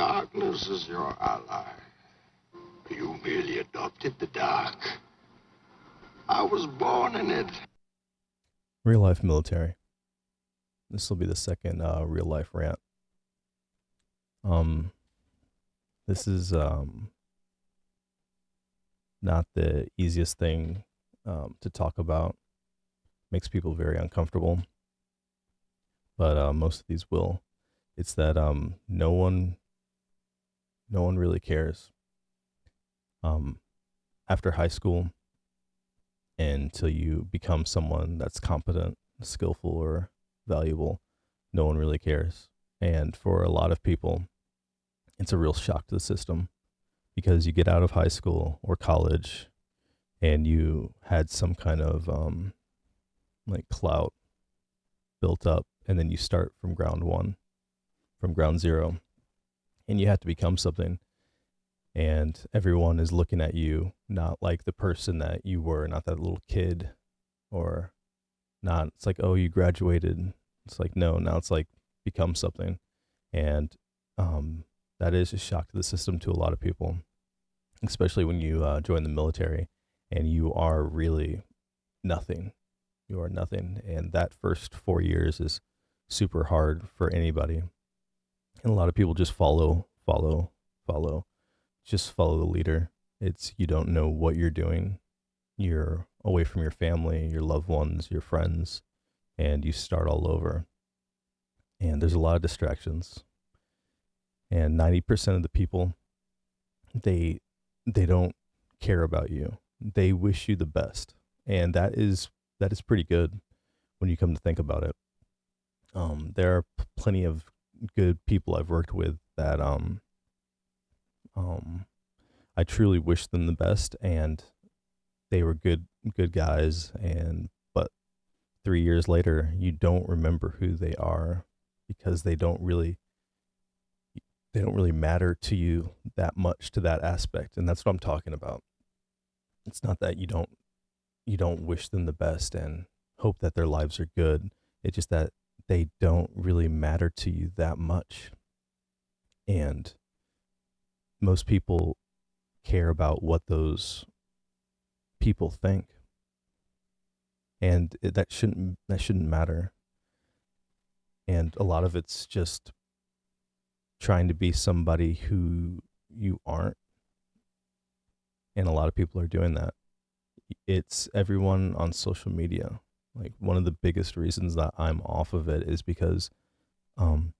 Darkness is your ally. You merely adopted the dark. I was born in it. Real life military. This will be the second real life rant. Um, this is not the easiest thing to talk about. Makes people very uncomfortable, but most of these will. It's that no one really cares. Um, After high school, until you become someone that's competent, skillful, or valuable, no one really cares. And for a lot of people, it's a real shock to the system because you get out of high school or college and you had some kind of like clout built up, and then you start from ground one, from ground zero, and you have to become something. And everyone is looking at you not like the person that you were, not that little kid, or not. It's like, oh, you graduated. It's like, no, now it's like become something. And that is a shock to the system to a lot of people, especially when you join the military and you are really nothing. You are nothing. And that first 4 years is super hard for anybody. And a lot of people just follow, just follow the leader. It's, you don't know what you're doing. You're away from your family, your loved ones, your friends, and you start all over. And there's a lot of distractions. And 90% of the people, they they don't care about you. They wish you the best. And that is pretty good when you come to think about it. There are plenty of good people I've worked with that um I truly wish them the best, and they were good guys, and but 3 years later you don't remember who they are because they don't really matter to you that much to that aspect. And that's what I'm talking about. It's not that you don't wish them the best and hope that their lives are good. It's just that they don't really matter to you that much. And most people care about what those people think, and that shouldn't matter. And a lot of it's just trying to be somebody who you aren't, and a lot of people are doing that. It's everyone on social media. Like, one of the biggest reasons that I'm off of it is because um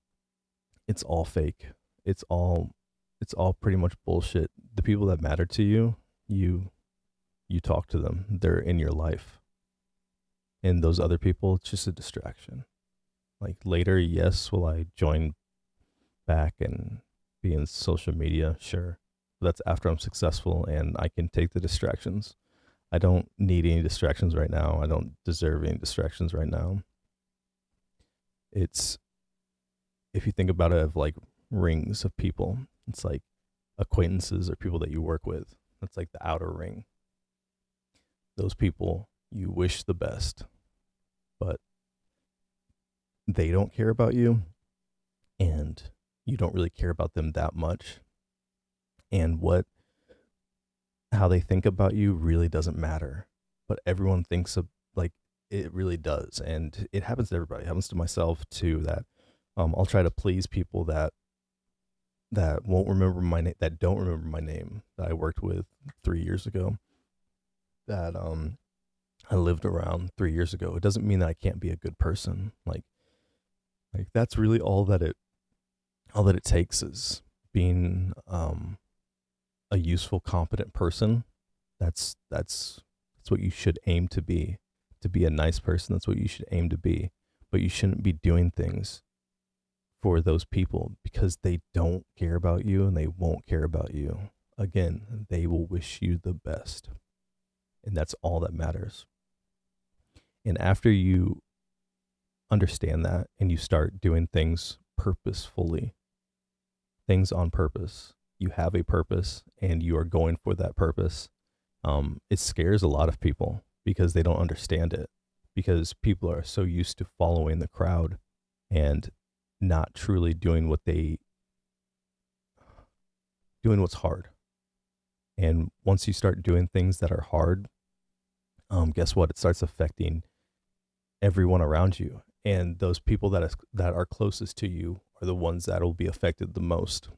it's all fake. It's all it's all pretty much bullshit. The people that matter to you, you you talk to them. They're in your life. And those other people, it's just a distraction. Like, later, yes, will I join back and be in social media? Sure. That's after I'm successful and I can take the distractions. I don't need any distractions right now. I don't deserve any distractions right now. It's, if you think about it, of like rings of people, it's like acquaintances or people that you work with. That's like the outer ring. Those people you wish the best, but they don't care about you, and you don't really care about them that much. And what how they think about you really doesn't matter. But everyone thinks of, like, it really does. And it happens to everybody. It happens to myself too, that I'll try to please people that won't remember my name, that don't remember my name, that I worked with 3 years ago, that I lived around 3 years ago. It doesn't mean that I can't be a good person. Like that's really all that it takes is being a useful, competent person. That's what you should aim to be. To be a nice person, that's what you should aim to be. But you shouldn't be doing things for those people because they don't care about you and they won't care about you. Again, they will wish you the best. And that's all that matters. And after you understand that and you start doing things purposefully, things on purpose, you have a purpose and you are going for that purpose. It scares a lot of people because they don't understand it, because people are so used to following the crowd and not truly doing what they doing what's hard. And once you start doing things that are hard, guess what? It starts affecting everyone around you. And those people that are closest to you are the ones that will be affected the most.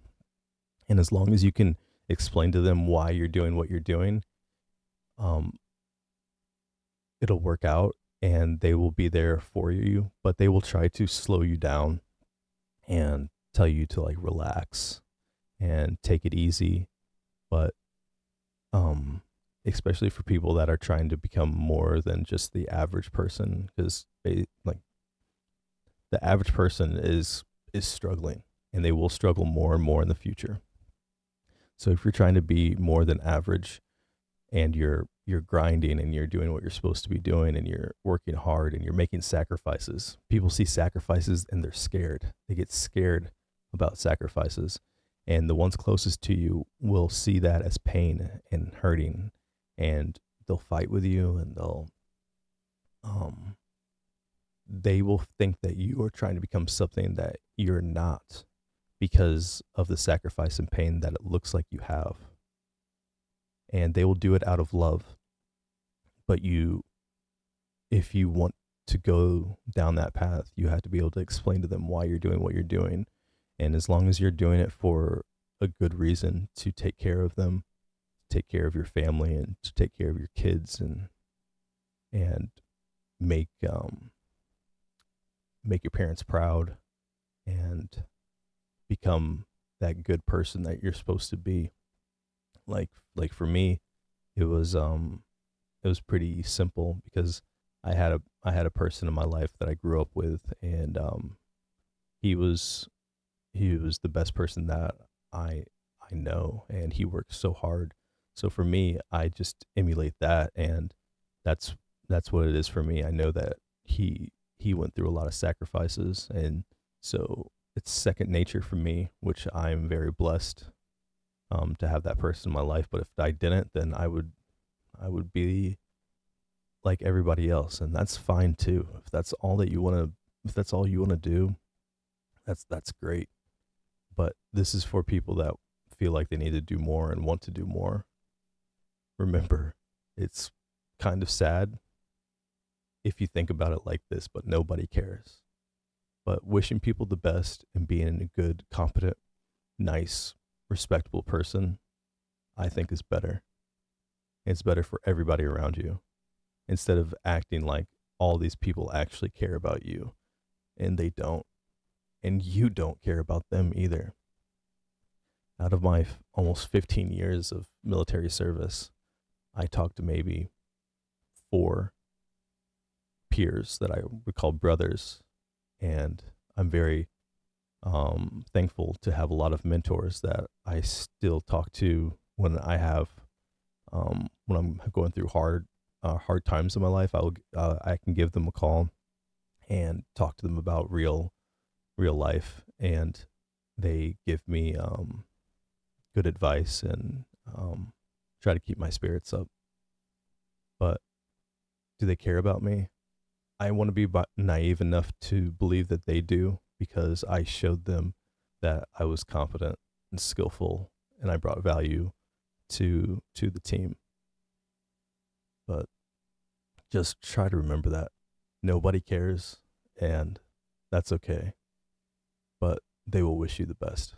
And as long as you can explain to them why you're doing what you're doing, um, it'll work out and they will be there for you, but they will try to slow you down and tell you to like relax and take it easy. But um especially for people that are trying to become more than just the average person, because like the average person is struggling and they will struggle more and more in the future. So if you're trying to be more than average and you're grinding and you're doing what you're supposed to be doing and you're working hard and you're making sacrifices, people see sacrifices and they're scared. They get scared about sacrifices, and the ones closest to you will see that as pain and hurting, and they'll fight with you, and um they will think that you are trying to become something that you're not because of the sacrifice and pain that it looks like you have. And they will do it out of love. But if you want to go down that path, you have to be able to explain to them why you're doing what you're doing. And as long as you're doing it for a good reason, to take care of them, take care of your family, and to take care of your kids, and make make your parents proud, and become that good person that you're supposed to be. Like for me, it was pretty simple, because I had a person in my life that I grew up with, and he was the best person that I know, and he worked so hard. So for me, I just emulate that, and that's what it is for me. I know that he went through a lot of sacrifices, and so it's second nature for me, which I'm very blessed to have that person in my life. But if I didn't, then I would be like everybody else, and that's fine too. If that's all that you want to, if that's all you want to do, that's great. But this is for people that feel like they need to do more and want to do more. Remember, it's kind of sad if you think about it like this, but nobody cares. But wishing people the best and being a good, competent, nice, respectable person, I think is better. It's better for everybody around you, instead of acting like all these people actually care about you and they don't. And you don't care about them either. Out of my almost 15 years of military service, I talked to maybe 4 peers that I would call brothers. And I'm very thankful to have a lot of mentors that I still talk to when when I'm going through hard times in my life. I can give them a call and talk to them about real life, and they give me good advice, and try to keep my spirits up. But do they care about me? I want to be naive enough to believe that they do, because I showed them that I was competent and skillful, and I brought value to the team. But just try to remember that nobody cares, and that's okay. But they will wish you the best.